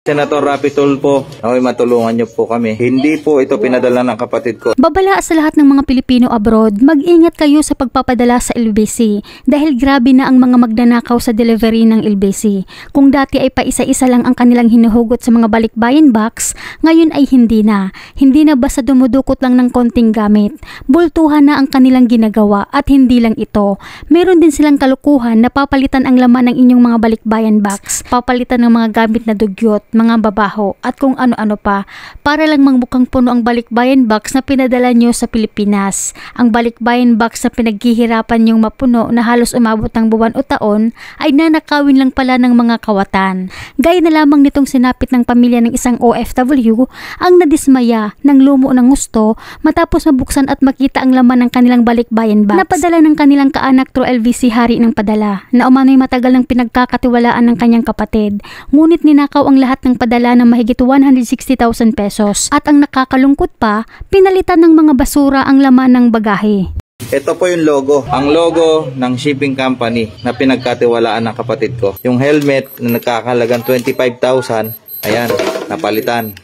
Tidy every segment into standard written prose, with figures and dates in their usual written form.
Senator Rapi Tulfo, nawa'y matulungan niyo po kami. Hindi po ito pinadala ng kapatid ko. Babala sa lahat ng mga Pilipino abroad, mag-ingat kayo sa pagpapadala sa LBC dahil grabe na ang mga magnanakaw sa delivery ng LBC. Kung dati ay paisa-isa lang ang kanilang hinuhugot sa mga balikbayan box, ngayon ay hindi na. Hindi na basta dumudukot lang ng konting gamit. Bultuhan na ang kanilang ginagawa at hindi lang ito. Meron din silang kalukuhan na papalitan ang laman ng inyong mga balikbayan box, papalitan ng mga gamit na dugyot, mga babaho at kung ano-ano pa para lang mangmukhang puno ang balikbayan box na pinadala nyo sa Pilipinas. Ang balikbayan box na pinaghihirapan nyong mapuno na halos umabot ng buwan o taon ay nanakawin lang pala ng mga kawatan. Gaya na lamang nitong sinapit ng pamilya ng isang OFW ang nadismaya ng lumo ng gusto matapos mabuksan at makita ang laman ng kanilang balikbayan box. Napadala ng kanilang kaanak through LVC hari ng padala na umano'y matagal ng pinagkakatiwalaan ng kanyang kapatid. Ngunit ninakaw ang lahat ng padala ng mahigit 160,000 pesos at ang nakakalungkot pa, pinalitan ng mga basura ang laman ng bagahe. Ito po yung logo. Ang logo ng shipping company na pinagkatiwalaan ng kapatid ko. Yung helmet na nagkakahalagang 25,000, ayan, napalitan.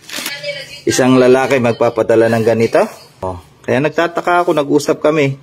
Isang lalaki magpapadala ng ganito. Kaya nagtataka ako, nag-usap kami.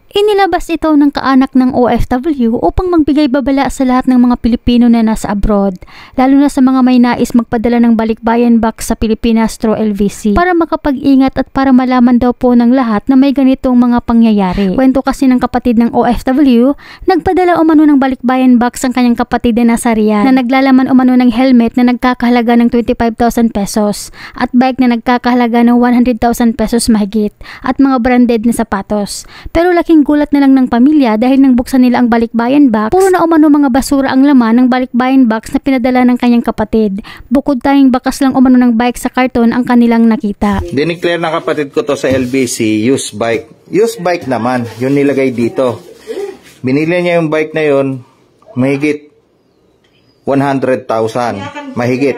Inilabas ito ng kaanak ng OFW upang magbigay babala sa lahat ng mga Pilipino na nasa abroad, lalo na sa mga may nais magpadala ng balikbayan box sa Pilipinas through LVC para makapag-ingat at para malaman daw po ng lahat na may ganitong mga pangyayari. Kwento kasi ng kapatid ng OFW, nagpadala umano ng balikbayan box ang kanyang kapatid na nasa Riyadh na naglalaman umano ng helmet na nagkakahalaga ng 25,000 pesos at bike na nagkakahalaga ng 100,000 pesos mahigit at mga branded na sapatos. Pero laking gulat na lang ng pamilya dahil nang buksan nila ang balikbayan box, puro na umano mga basura ang laman ng balikbayan box na pinadala ng kanyang kapatid. Bukod tayong bakas lang umano ng bike sa karton ang kanilang nakita. Dineclare ng kapatid ko to sa LBC, used bike. Used bike naman, yun nilagay dito. Binili niya yung bike na yun, mahigit 100,000. Mahigit.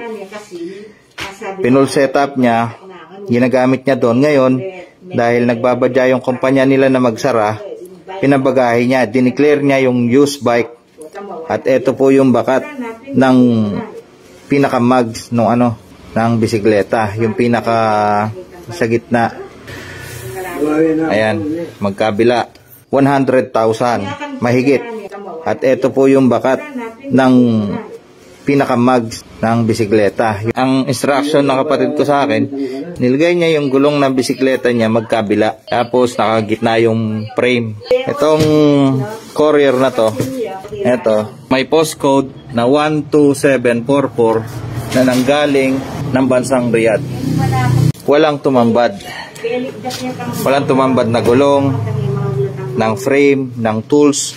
Pinul setup niya, ginagamit niya doon. Ngayon, dahil nagbabadya yung kumpanya nila na magsara, pinabagahe niya, dineclare niya yung used bike. At ito po yung bakat ng pinaka-mags ng bisikleta, yung pinaka sa gitna. Ayan, magkabila 100,000 mahigit. At ito po yung bakat ng pinaka-mags ng bisikleta. Ang instruction ng kapatid ko sa akin, nilagay niya yung gulong ng bisikleta niya magkabila. Tapos nakagitna yung frame. Itong courier na to, ito, may postcode na 12744 na nanggaling ng bansang Riyadh. Walang tumambad. Walang tumambad na gulong, ng frame, ng tools.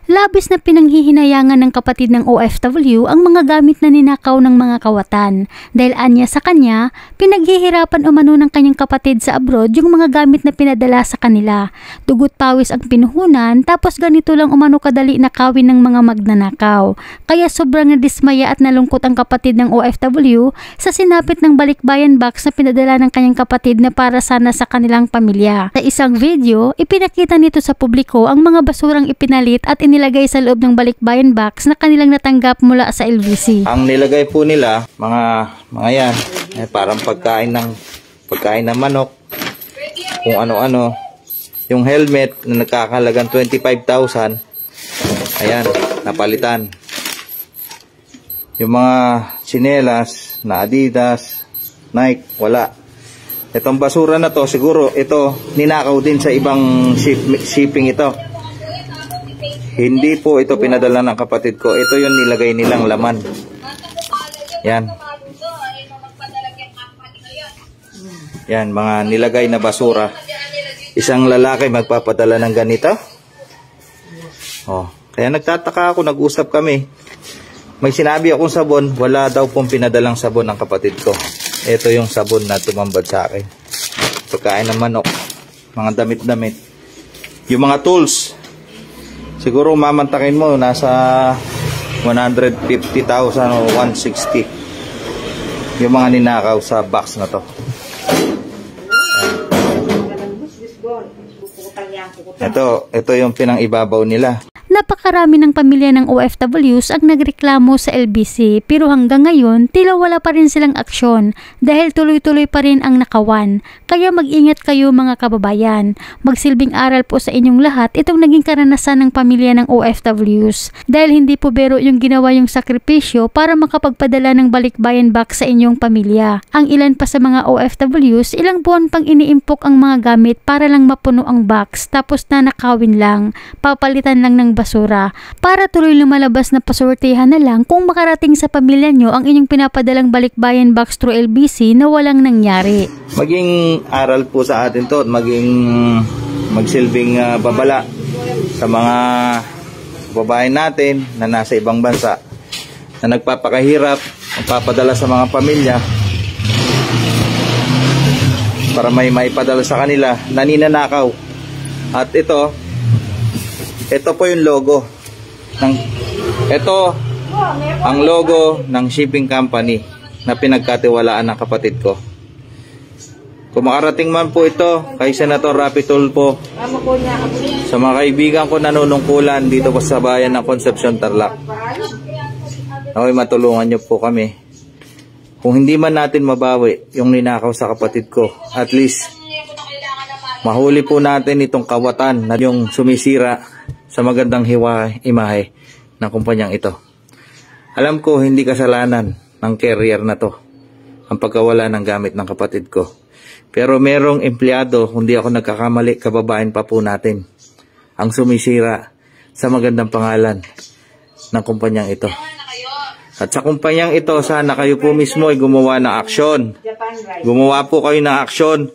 Labis na pinanghihinayangan ng kapatid ng OFW ang mga gamit na ninakaw ng mga kawatan. Dahil anya sa kanya, pinaghihirapan umano ng kanyang kapatid sa abroad yung mga gamit na pinadala sa kanila. Dugot pawis ang pinuhunan, tapos ganito lang umano kadali nakawin ng mga magnanakaw. Kaya sobrang nadismaya at nalungkot ang kapatid ng OFW sa sinapit ng balikbayan box na pinadala ng kanyang kapatid na para sana sa kanilang pamilya. Sa isang video, ipinakita nito sa publiko ang mga basurang ipinalit at nilagay sa loob ng balikbayan box na kanilang natanggap mula sa LVC. Ang nilagay po nila, mga yan, parang pagkain ng manok, kung ano-ano. Yung helmet na nagkakahalagang 25,000, ayan, napalitan. Yung mga tsinelas na Adidas, Nike, wala. Itong basura na to, siguro ito, ninakaw din sa ibang shipping ito. Hindi po ito pinadala ng kapatid ko. Ito yung nilagay nilang laman. Yan. Yan, mga nilagay na basura. Isang lalaki magpapadala ng ganito. Kaya nagtataka ako, nag-usap kami. May sinabi akong sabon, wala daw pong pinadalang sabon ng kapatid ko. Ito yung sabon na tumambad sa akin. Pagkain ng manok, mga damit-damit. Yung mga tools, siguro mamantakin mo nasa 150,000 o 160 yung mga ninakaw sa box na to. Ito yung pinang-ibabaw nila. Napakarami ng pamilya ng OFWs ang nagreklamo sa LBC pero hanggang ngayon tila wala pa rin silang aksyon dahil tuloy-tuloy pa rin ang nakawan. Kaya mag-ingat kayo mga kababayan. Magsilbing aral po sa inyong lahat itong naging karanasan ng pamilya ng OFWs dahil hindi po biro yung ginawa yung sakripisyo para makapagpadala ng balikbayan box sa inyong pamilya. Ang ilan pa sa mga OFWs ilang buwan pang iniimpok ang mga gamit para lang mapuno ang box tapos nanakawin lang, papalitan lang ng basura para tuloy lumalabas na pasortehan na lang kung makarating sa pamilya nyo ang inyong pinapadalang balikbayan box through LBC na walang nangyari. Maging aral po sa atin to at magsilbing babala sa mga babae natin na nasa ibang bansa na nagpapakahirap, nagpapadala sa mga pamilya para may maipadala sa kanila, naninanakaw. At ito po yung logo ang logo ng shipping company na pinagkatiwalaan ng kapatid ko. Kung makarating man po ito kay Senator Rapi Tulfo, sa mga kaibigan ko nanunungkulan dito po sa bayan ng Concepcion, Tarlac, okay, matulungan nyo po kami. Kung hindi man natin mabawi yung ninakaw sa kapatid ko, at least mahuli po natin itong kawatan na yung sumisira sa magandang imahe ng kumpanyang ito. Alam ko hindi kasalanan ng carrier na to ang pagkawala ng gamit ng kapatid ko. Pero merong empleyado, hindi ako nagkakamali, kababayan pa po natin, ang sumisira sa magandang pangalan ng kumpanyang ito. At sa kumpanyang ito, sana kayo po mismo ay gumawa ng aksyon. Gumawa po kayo ng aksyon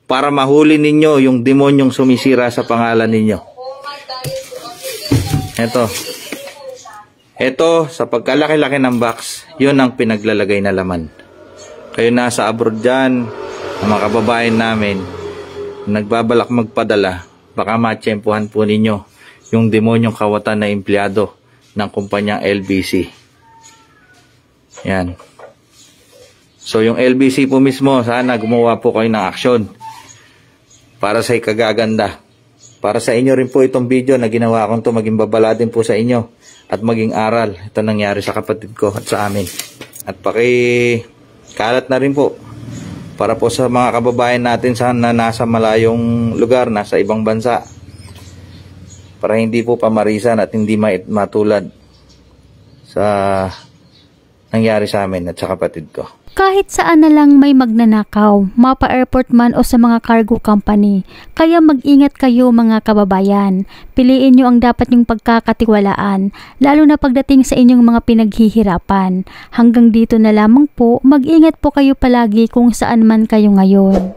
para mahuli ninyo yung demonyong sumisira sa pangalan ninyo. Ito, sa pagkalaki-laki ng box, yun ang pinaglalagay na laman. Kayo nasa abroad dyan, ang mga kababayan namin, nagbabalak magpadala, baka matsyempuhan po ninyo yung demonyong kawatan na empleyado ng kumpanyang LBC. Yan. So yung LBC po mismo, sana gumawa po kayo ng aksyon para sa ikagaganda. Para sa inyo rin po itong video na ginawa ko to, maging babala din po sa inyo at maging aral. Ito nangyari sa kapatid ko at sa amin. At pakikalat na rin po para po sa mga kababayan natin na nasa malayong lugar, nasa ibang bansa, para hindi po pamarisan at hindi matulad sa nangyari sa amin at sa kapatid ko. Kahit saan na lang may magnanakaw, mapa-airport man o sa mga cargo company. Kaya mag-ingat kayo mga kababayan. Piliin nyo ang dapat nyong pagkakatiwalaan, lalo na pagdating sa inyong mga pinaghihirapan. Hanggang dito na lamang po, mag-ingat po kayo palagi kung saan man kayo ngayon.